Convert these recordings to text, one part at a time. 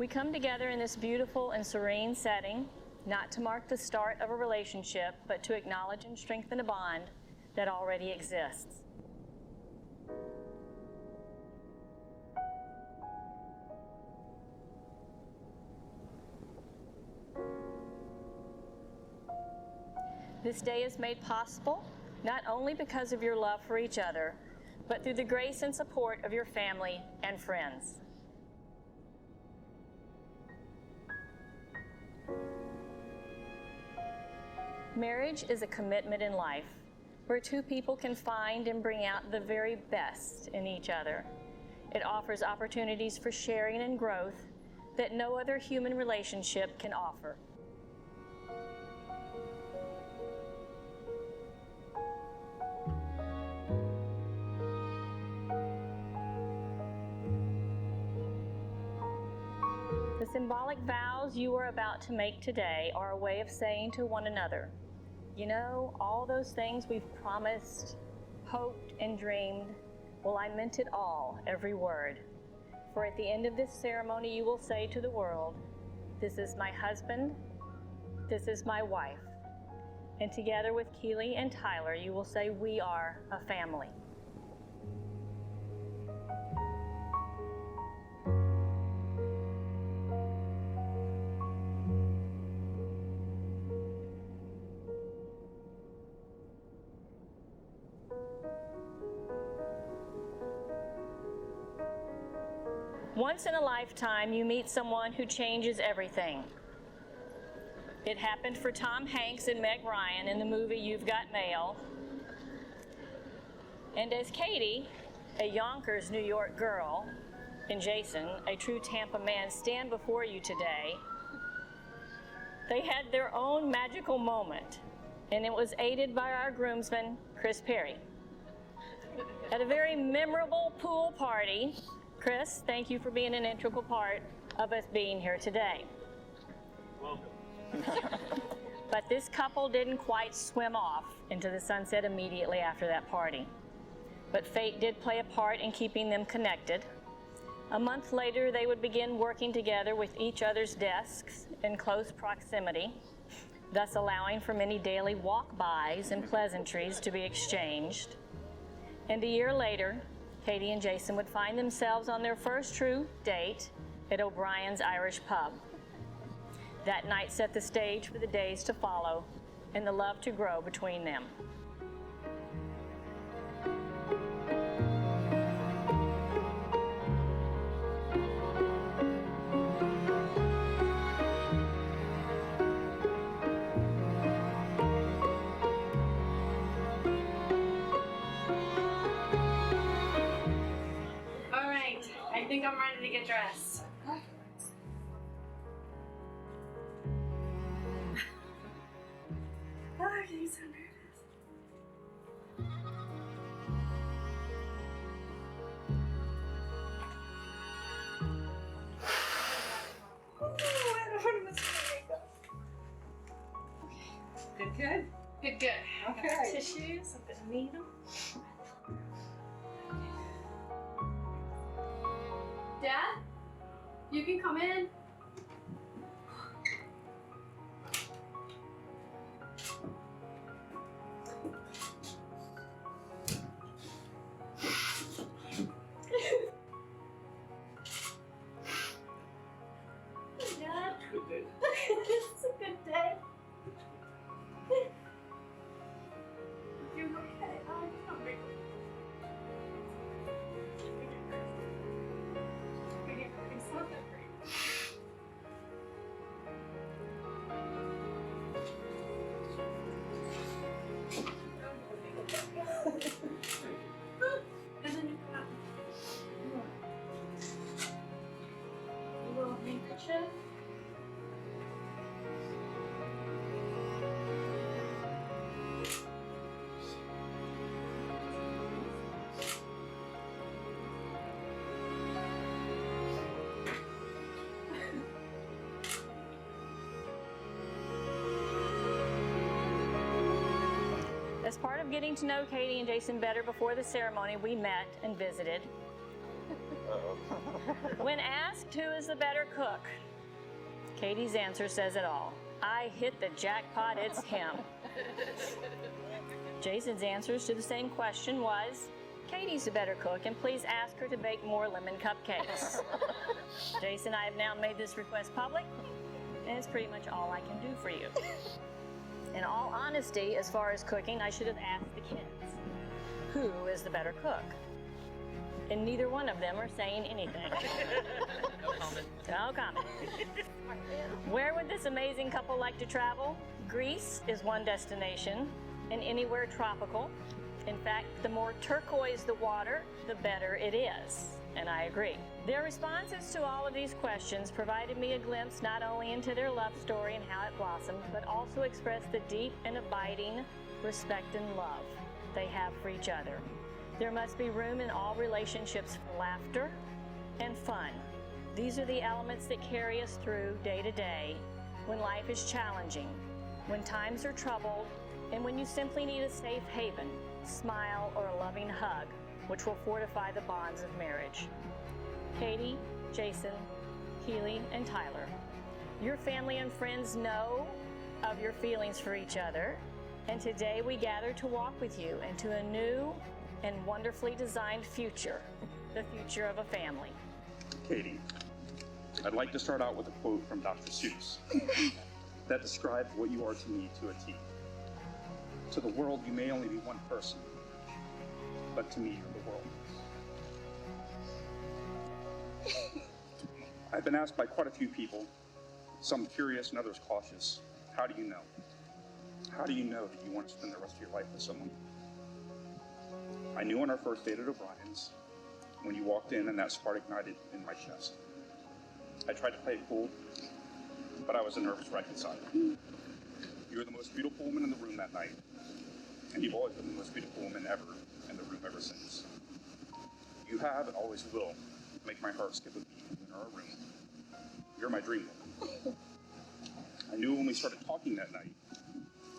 We come together in this beautiful and serene setting, not to mark the start of a relationship, but to acknowledge and strengthen a bond that already exists. This day is made possible not only because of your love for each other, but through the grace and support of your family and friends. Marriage is a commitment in life where two people can find and bring out the very best in each other. It offers opportunities for sharing and growth that no other human relationship can offer. The symbolic vows you are about to make today are a way of saying to one another, you know, all those things we've promised, hoped, and dreamed, well, I meant it all, every word. For at the end of this ceremony, you will say to the world, this is my husband, this is my wife. And together with Keely and Tyler, you will say, we are a family. Once in a lifetime, you meet someone who changes everything. It happened for Tom Hanks and Meg Ryan in the movie You've Got Mail. And as Katie, a Yonkers, New York girl, and Jason, a true Tampa man, stand before you today, they had their own magical moment, and it was aided by our groomsman, Chris Perry. At a very memorable pool party, Chris, thank you for being an integral part of us being here today. Welcome. But this couple didn't quite swim off into the sunset immediately after that party. But fate did play a part in keeping them connected. A month later, they would begin working together with each other's desks in close proximity, thus allowing for many daily walk-bys and pleasantries to be exchanged. And a year later, Katie and Jason would find themselves on their first true date at O'Brien's Irish Pub. That night set the stage for the days to follow and the love to grow between them. I think I'm ready to get dressed. Oh, I'm getting so nervous. Oh, I don't want to miss my makeup. Okay. Good? Good, good. Okay. Tissues, I'm gonna need them. Dad, you can come in. Hey, Dad. Good day. It's a good day. You okay? Oh, you're not big. It's not that great. And then you've got a little handkerchief. As part of getting to know Katie and Jason better before the ceremony, we met and visited. When asked who is the better cook, Katie's answer says it all. I hit the jackpot, it's him. Jason's answers to the same question was, Katie's the better cook, and please ask her to bake more lemon cupcakes. Jason, I have now made this request public, and it's pretty much all I can do for you. In all honesty, as far as cooking, I should have asked the kids, who is the better cook? And neither one of them are saying anything. No comment. No comment. Where would this amazing couple like to travel? Greece is one destination, and anywhere tropical. In fact, the more turquoise the water, the better it is. And I agree. Their responses to all of these questions provided me a glimpse not only into their love story and how it blossomed, but also expressed the deep and abiding respect and love they have for each other. There must be room in all relationships for laughter and fun. These are the elements that carry us through day to day when life is challenging, when times are troubled, and when you simply need a safe haven, smile, or a loving hug, which will fortify the bonds of marriage. Katie, Jason, Keely, and Tyler, your family and friends know of your feelings for each other, and today we gather to walk with you into a new and wonderfully designed future, the future of a family. Katie, I'd like to start out with a quote from Dr. Seuss that describes what you are to me to a T. To the world, you may only be one person, but to me, you're the world. I've been asked by quite a few people, some curious and others cautious, how do you know? How do you know that you want to spend the rest of your life with someone? I knew on our first date at O'Brien's, when you walked in and that spark ignited in my chest. I tried to play it cool, but I was a nervous wreck inside. You were the most beautiful woman in the room that night, and you've always been the most beautiful woman ever in the room ever since. You have and always will make my heart skip a beat in our room. You're my dream woman. I knew when we started talking that night,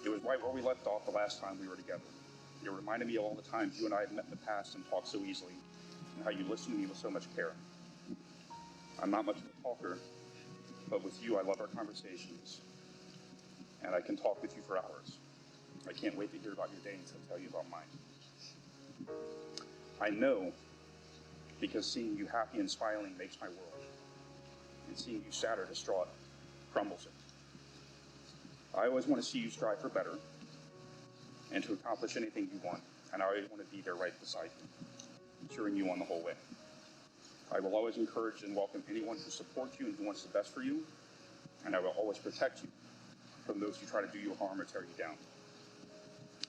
it was right where we left off the last time we were together. It reminded me of all the times you and I had met in the past and talked so easily, and how you listened to me with so much care. I'm not much of a talker, but with you I love our conversations, and I can talk with you for hours. I can't wait to hear about your day and to tell you about mine. I know because seeing you happy and smiling makes my world, and seeing you sad or distraught crumbles it. I always want to see you strive for better and to accomplish anything you want, and I always want to be there right beside you, cheering you on the whole way. I will always encourage and welcome anyone who supports you and who wants the best for you, and I will always protect you from those who try to do you harm or tear you down.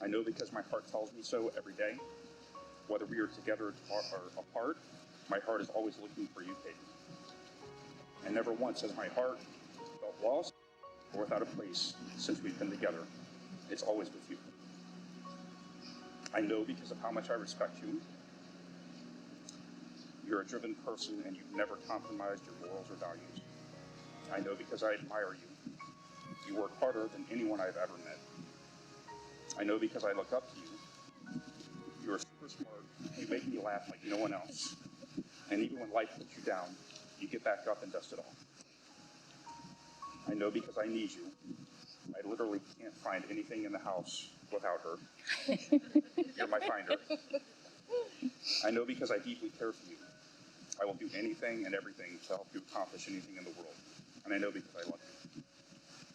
I know because my heart tells me so every day. Whether we are together or apart, my heart is always looking for you, Katie. And never once has my heart felt lost or without a place since we've been together. It's always with you. I know because of how much I respect you. You're a driven person and you've never compromised your morals or values. I know because I admire you. You work harder than anyone I've ever met. I know because I look up to you. You're super smart. You make me laugh like no one else. And even when life puts you down, you get back up and dust it off. I know because I need you. I literally can't find anything in the house without her. You're my finder. I know because I deeply care for you. I will do anything and everything to help you accomplish anything in the world. And I know because I love you.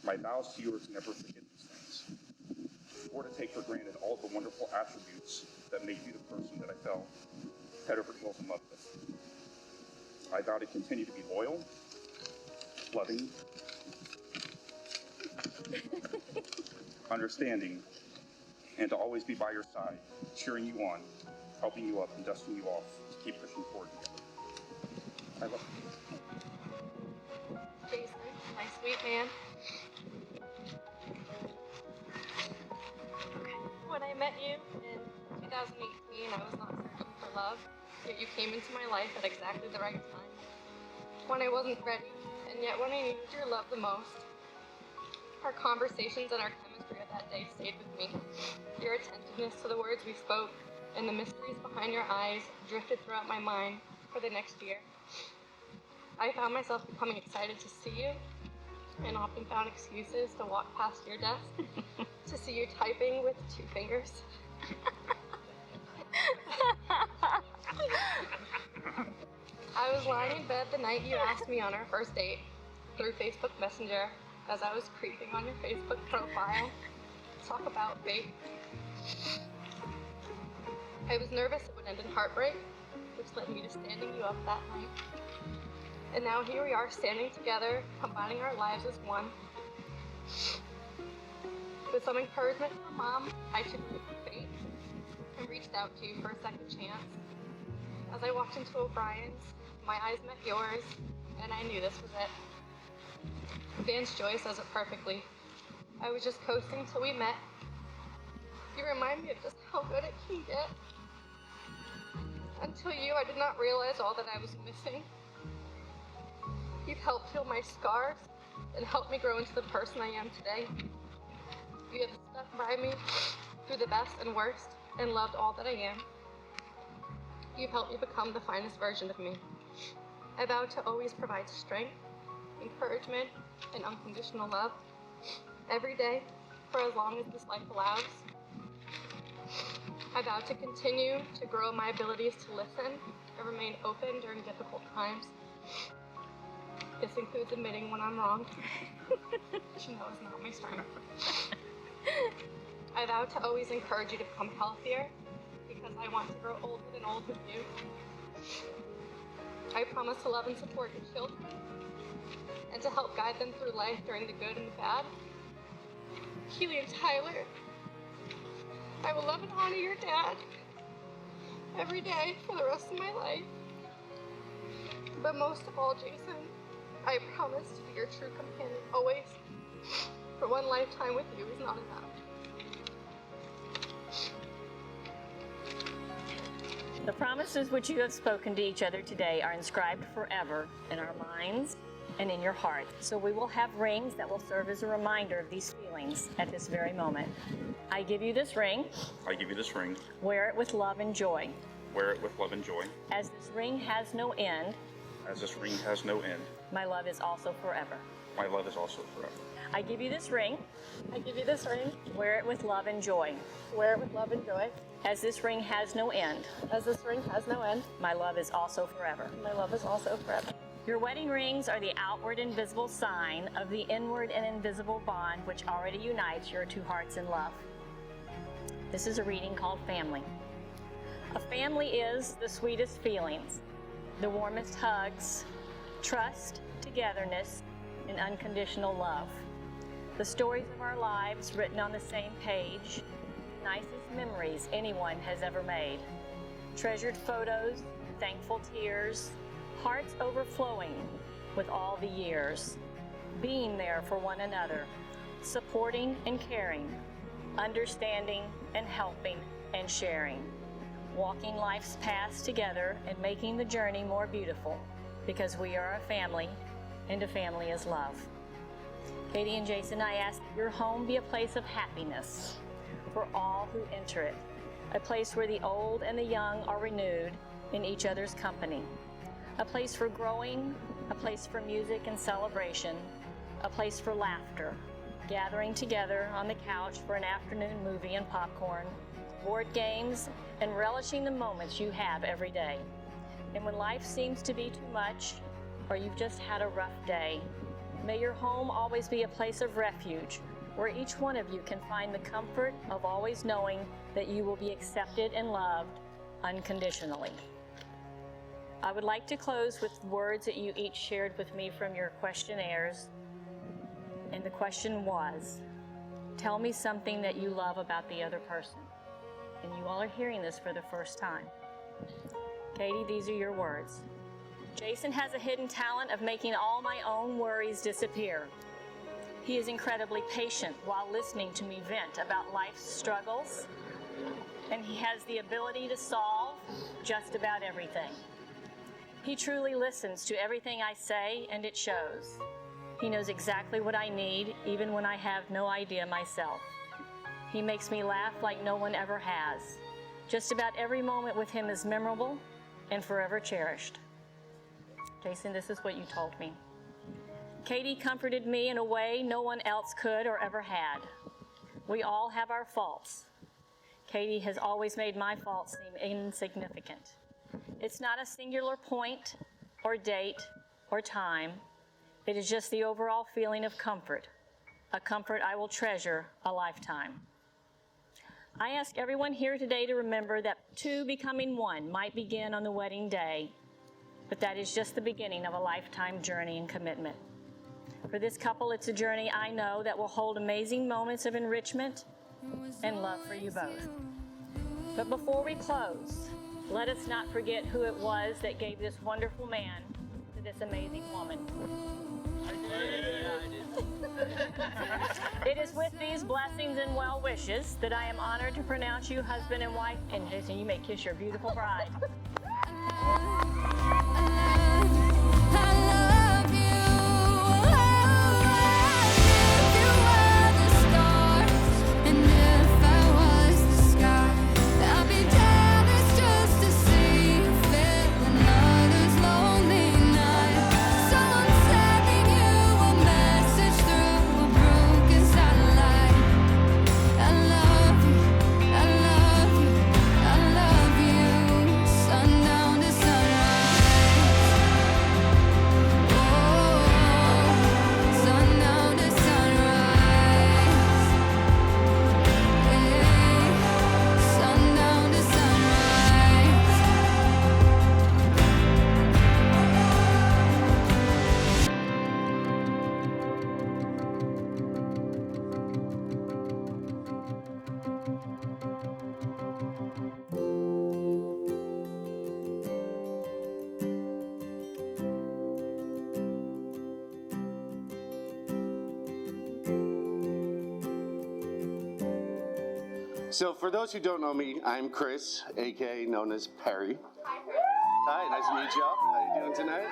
My vows to you are to never forget these things, or to take for granted all the wonderful attributes that make you the person that I fell head over heels in love with. I vow to continue to be loyal, loving, understanding, and to always be by your side, cheering you on, helping you up, and dusting you off to keep pushing forward together. I love you. Jason, my sweet man. When I met you in 2018, I was not searching for love, yet you came into my life at exactly the right time. When I wasn't ready, and yet when I needed your love the most. Our conversations and our chemistry of that day stayed with me. Your attentiveness to the words we spoke and the mysteries behind your eyes drifted throughout my mind for the next year. I found myself becoming excited to see you, and often found excuses to walk past your desk to see you typing with 2 fingers. I was lying in bed the night you asked me on our first date through Facebook Messenger as I was creeping on your Facebook profile. Talk about fate. I was nervous it would end in heartbreak, which led me to standing you up that night. And now here we are standing together, combining our lives as one. With some encouragement from Mom, I took the fate and reached out to you for a second chance. As I walked into O'Brien's, my eyes met yours, and I knew this was it. Vance Joy says it perfectly. I was just coasting till we met. You remind me of just how good it can get. Until you, I did not realize all that I was missing. You've helped heal my scars and helped me grow into the person I am today. You have stuck by me through the best and worst and loved all that I am. You've helped me become the finest version of me. I vow to always provide strength, encouragement, and unconditional love every day for as long as this life allows. I vow to continue to grow my abilities to listen and remain open during difficult times. This includes admitting when I'm wrong, which you know is not my strength. I vow to always encourage you to become healthier because I want to grow older than old with you. I promise to love and support your children and to help guide them through life during the good and the bad. Keely and Tyler, I will love and honor your dad every day for the rest of my life. But most of all, Jason, I promise to be your true companion always. For one lifetime with you is not enough. The promises which you have spoken to each other today are inscribed forever in our minds and in your heart. So we will have rings that will serve as a reminder of these feelings at this very moment. I give you this ring. I give you this ring. Wear it with love and joy. Wear it with love and joy. As this ring has no end, As this ring has no end, my love is also forever. my love is also forever. I give you this ring. I give you this ring. Wear it with love and joy. Wear it with love and joy. As this ring has no end, As this ring has no end, my love is also forever. my love is also forever. Your wedding rings are the outward and visible sign of the inward and invisible bond which already unites your 2 hearts in love. This is a reading called Family. A family is the sweetest feelings, the warmest hugs, trust, togetherness, and unconditional love. The stories of our lives written on the same page, nicest memories anyone has ever made. Treasured photos, thankful tears, hearts overflowing with all the years. Being there for one another, supporting and caring, understanding and helping and sharing. Walking life's paths together and making the journey more beautiful because we are a family and a family is love. Katie and Jason, I ask that your home be a place of happiness for all who enter it, a place where the old and the young are renewed in each other's company, a place for growing, a place for music and celebration, a place for laughter, gathering together on the couch for an afternoon movie and popcorn, board games, and relishing the moments you have every day. And when life seems to be too much, or you've just had a rough day, may your home always be a place of refuge where each one of you can find the comfort of always knowing that you will be accepted and loved unconditionally. I would like to close with words that you each shared with me from your questionnaires. And the question was, tell me something that you love about the other person. And you all are hearing this for the first time. Katie, these are your words. Jason has a hidden talent of making all my own worries disappear. He is incredibly patient while listening to me vent about life's struggles, and he has the ability to solve just about everything. He truly listens to everything I say, and it shows. He knows exactly what I need, even when I have no idea myself. He makes me laugh like no one ever has. Just about every moment with him is memorable, and forever cherished. Jason, this is what you told me. Katie comforted me in a way no one else could or ever had. We all have our faults. Katie has always made my faults seem insignificant. It's not a singular point or date or time. It is just the overall feeling of comfort, a comfort I will treasure a lifetime. I ask everyone here today to remember that two becoming one might begin on the wedding day, but that is just the beginning of a lifetime journey and commitment. For this couple, it's a journey I know that will hold amazing moments of enrichment and love for you both. But before we close, let us not forget who it was that gave this wonderful man to this amazing woman. It is with these blessings and well wishes that I am honored to pronounce you husband and wife, and Jason, you may kiss your beautiful bride. So for those who don't know me, I'm Chris, aka known as Perry. Hi, nice to meet y'all. How you doing tonight?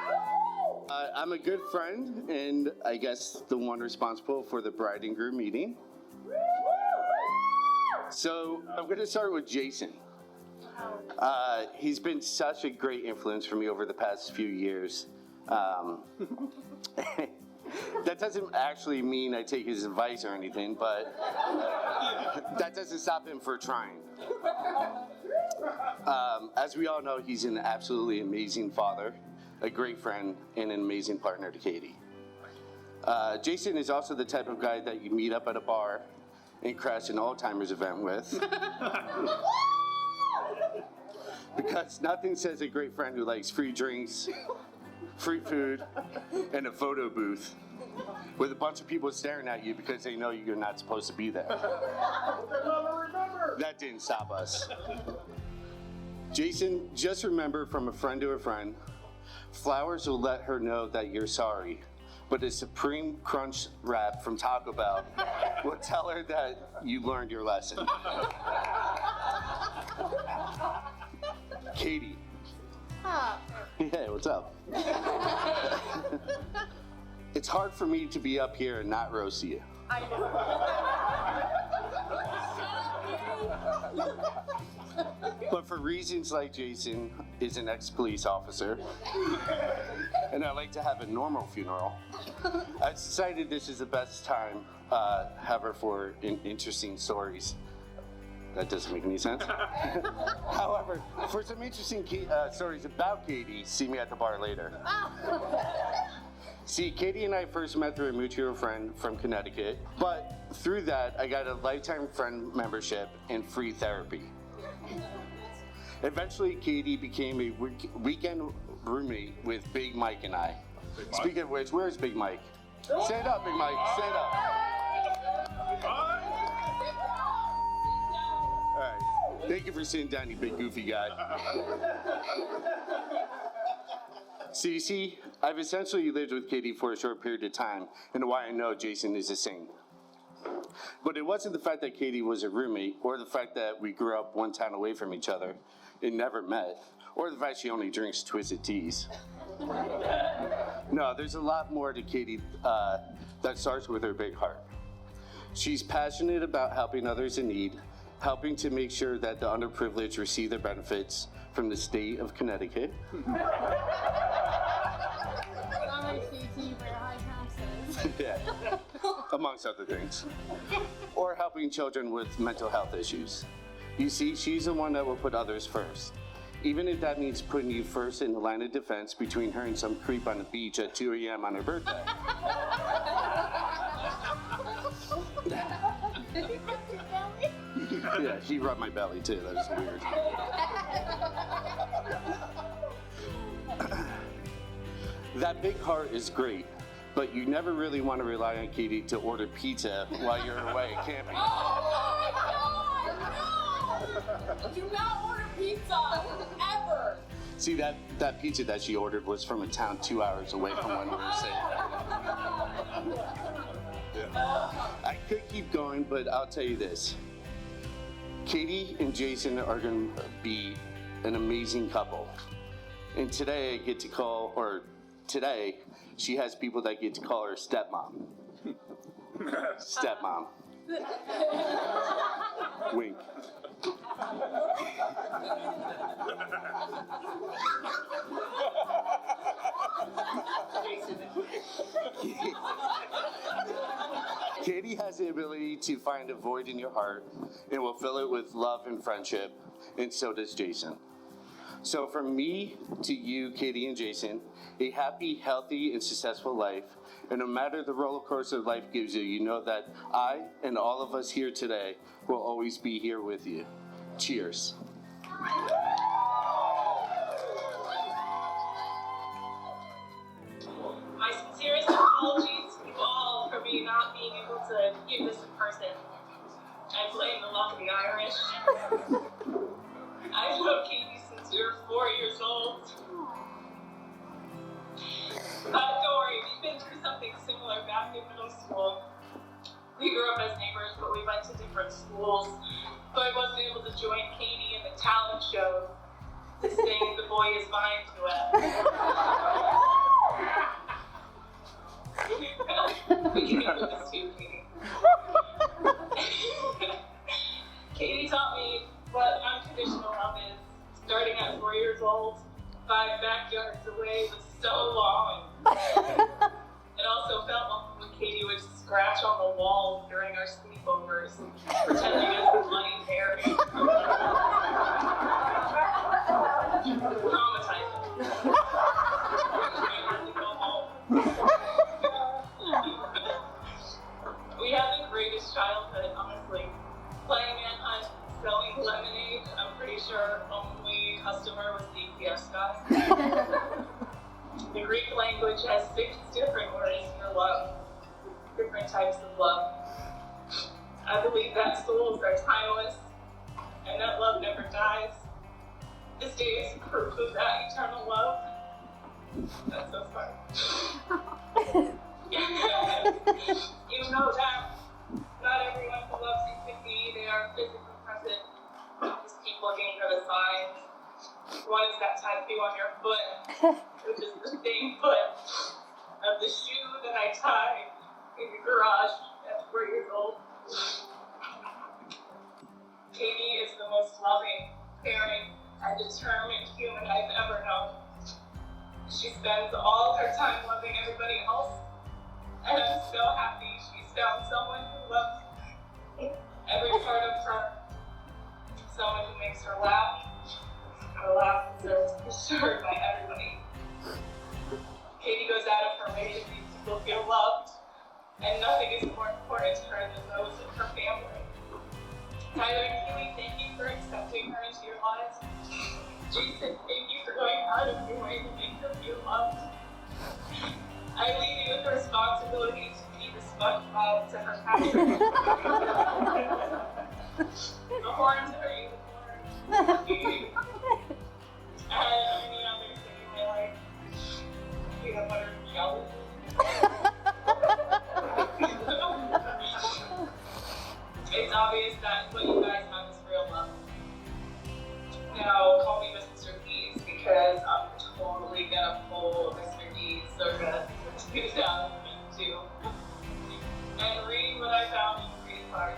I'm a good friend, and I guess the one responsible for the bride and groom meeting. So I'm going to start with Jason. He's been such a great influence for me over the past few years. That doesn't actually mean I take his advice or anything, but that doesn't stop him from trying. As we all know, he's an absolutely amazing father, a great friend, and an amazing partner to Katie. Jason is also the type of guy that you meet up at a bar and crash an Alzheimer's event with. Because nothing says a great friend who likes free drinks, free food, and a photo booth with a bunch of people staring at you because they know you're not supposed to be there. That didn't stop us. Jason, just remember from a friend to a friend, flowers will let her know that you're sorry, but a Supreme Crunch wrap from Taco Bell will tell her that you learned your lesson. Katie. Hey, what's up? It's hard for me to be up here and not roast you. I know. But for reasons like Jason is an ex-police officer, and I like to have a normal funeral, I decided this is the best time have her for interesting stories. That doesn't make any sense. However, for some interesting stories about Katie, see me at the bar later. See, Katie and I first met through a mutual friend from Connecticut, but through that, I got a lifetime friend membership and free therapy. Eventually, Katie became a weekend roommate with Big Mike and I. Speaking of which, where's Big Mike? Stand up, Big Mike, stand up. All right, thank you for sitting down, you big goofy guy. So you see, I've essentially lived with Katie for a short period of time, and why I know Jason is a saint. But it wasn't the fact that Katie was a roommate, or the fact that we grew up one town away from each other and never met, or the fact she only drinks Twisted Teas. No, there's a lot more to Katie that starts with her big heart. She's passionate about helping others in need, helping to make sure that the underprivileged receive their benefits from the state of Connecticut, yeah, amongst other things, or helping children with mental health issues. You see, she's the one that will put others first, even if that means putting you first in the line of defense between her and some creep on the beach at 2 a.m. on her birthday. Yeah, he rubbed my belly too. That was weird. That big heart is great, but you never really want to rely on Katie to order pizza while you're away camping. Oh my God! No! Do not order pizza ever. See, that pizza that she ordered was from a town 2 hours away from when we were staying. Yeah. I could keep going, but I'll tell you this. Katie and Jason are going to be an amazing couple. And today I get to call, or today, she has people that get to call her stepmom. Stepmom. Wink. Katie has the ability to find a void in your heart and will fill it with love and friendship, and so does Jason. So from me to you, Katie and Jason, a happy, healthy, and successful life. And no matter the roller coaster life gives you, you know that I and all of us here today will always be here with you. Cheers. My sincerest apologies to you all for me not being able to give this in person. I blame the luck of the Irish. I've known Katie since we were 4 years old. But don't worry, we've been through something similar back in middle school. We grew up as neighbors, but we went to different schools. So I wasn't able to join Katie in the talent show to sing The Boy Is Mine duet. We can do this too, Katie. Katie taught me what unconditional love is, starting at 4 years old. 5 backyards away was so long. It also felt like when Katie would scratch on the walls during our sleepovers, pretending as Bloody Mary. Traumatizing. I had to go home. We had the greatest childhood, honestly. Playing manhunt, selling lemonade. I'm pretty sure our only customer was the UPS guy. The Greek language has 6 different words for love, different types of love. I believe that souls are timeless and that love never dies. This day is proof of that eternal love. That's so fun. You know that not everyone who loves you can be there physically present. Just keep looking for the signs. One is that tattoo on your foot, which is the same foot of the shoe that I tied in the garage at 4 years old. Katie is the most loving, caring, and determined human I've ever known. She spends all her time loving everybody else, and I'm so happy she's found someone who loves every part of her. Someone who makes her laugh. Her laugh deserves to be shared by everybody. Katie goes out of her way to make people feel loved, and nothing is more important to her than those in her family. Tyler and Keely, thank you for accepting her into your lives. Jason, thank you for going out of your way to make her feel loved. I leave you with the responsibility to be the SpongeBob to her Patrick. The horn to her unicorn. And any others that you may like. Peanut butter and jelly. It's obvious that what you guys have is real love. Now, call me Mr. Deeds because I'm totally gonna pull Mr. Deeds circa 2002 and read what I found in the reading card.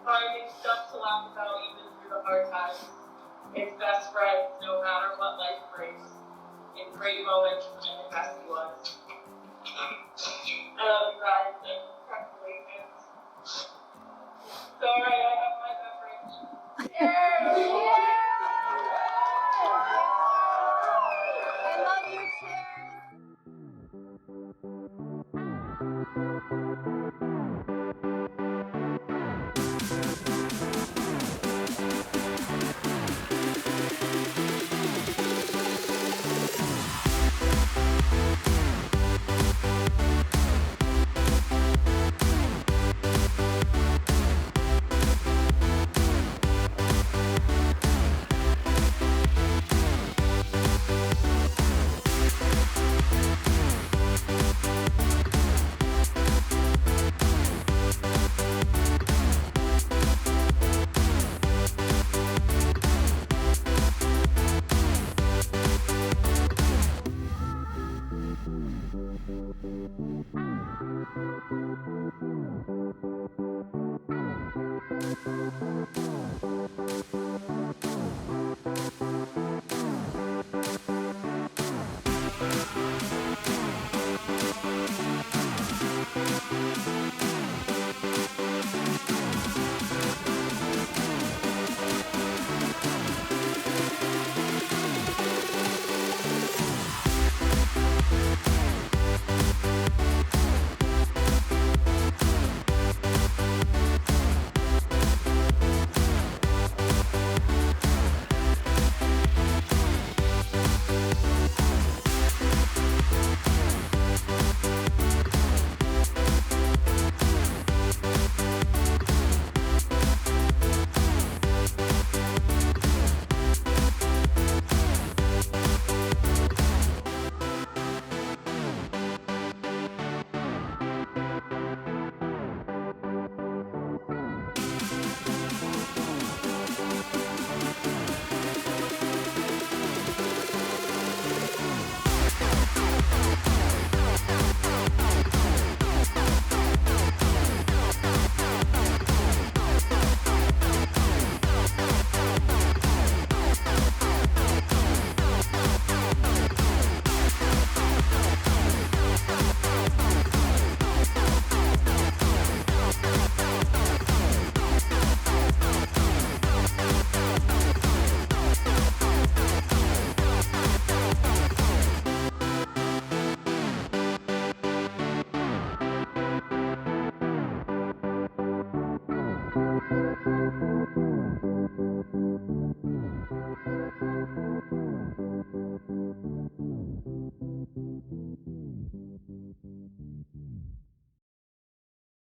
finding stuff to laugh about even through the hard times. It's best friends no matter what life brings. In great moments and in messy ones. I love you guys and congratulations. So alright.